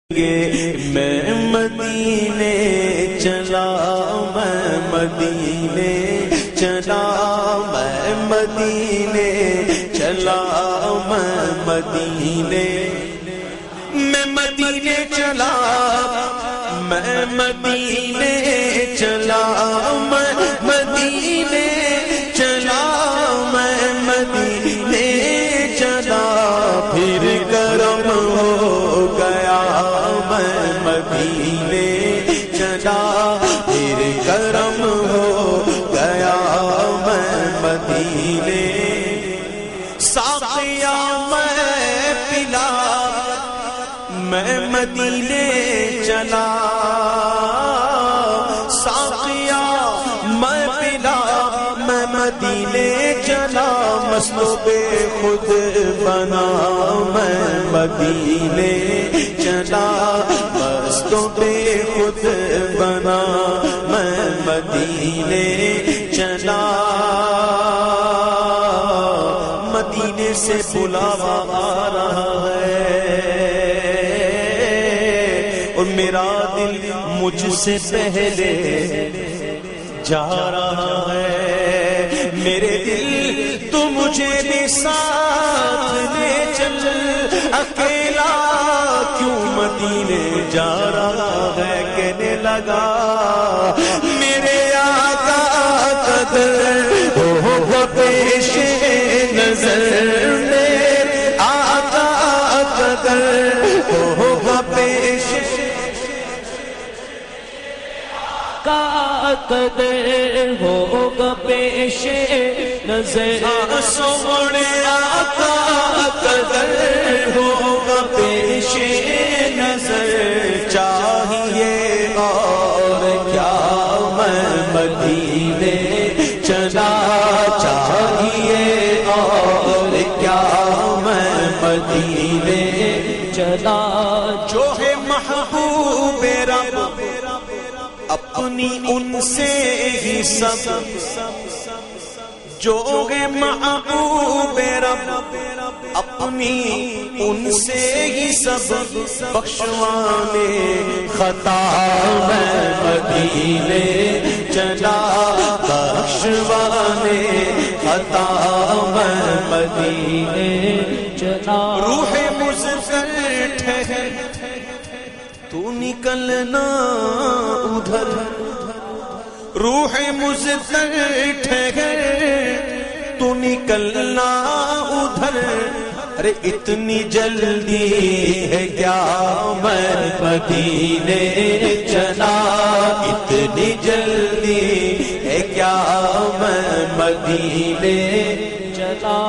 میں مدینے چلا، میں مدینے چلا، میں مدینے چلا، میں مدینے، میں مدینے چلا، میں مدینے چلا، میں مدینے چلا، میں مدینے چلا، پھر کرم ہو گیا میں مدینے چلا، پھر کرم ہو گیا میں مدینے، ساقیا میں پلا، میں مدینے چلا، ساقیا میں پلا، میں مدینے چلا، مست و بے خود بنا میں مدینے چلا، مست و بے خود بنا میں مدینے چلا، مدینے سے بلاوا آ رہا ہے اور میرا دل مجھ سے پہلے جا رہا ہے، میرے دل تو مجھے بھی ساتھ لے چل، اکیلا کیوں مدینے جا رہا ہے، کہنے لگا میرے آقا قدر ہو پیش نظر، میرے آقا قدر ہو پیش کا قدر ہوگا پیش نظر، سونے آقا قدر ہوگا پیش نظر، چاہیے اور کیا میں مدینے چلا، چاہیے اور کیا میں مدینے چلا، جو ہے محبوب رب اپنی ان سے ہی سب، جو ہے محبوب رب اپنی ان سے ہی سب، بخشوانے خطا میں مدینے چلا، بخشوانے خطا میں مدینے چلا، روح مزفر ٹھہر تو نکلنا ادھر، روح مزفر ٹھہر تو نکلنا ادھر، ارے اتنی جلدی ہے کیا میں مدینے چلا، اتنی جلدی ہے کیا میں مدینے چلا۔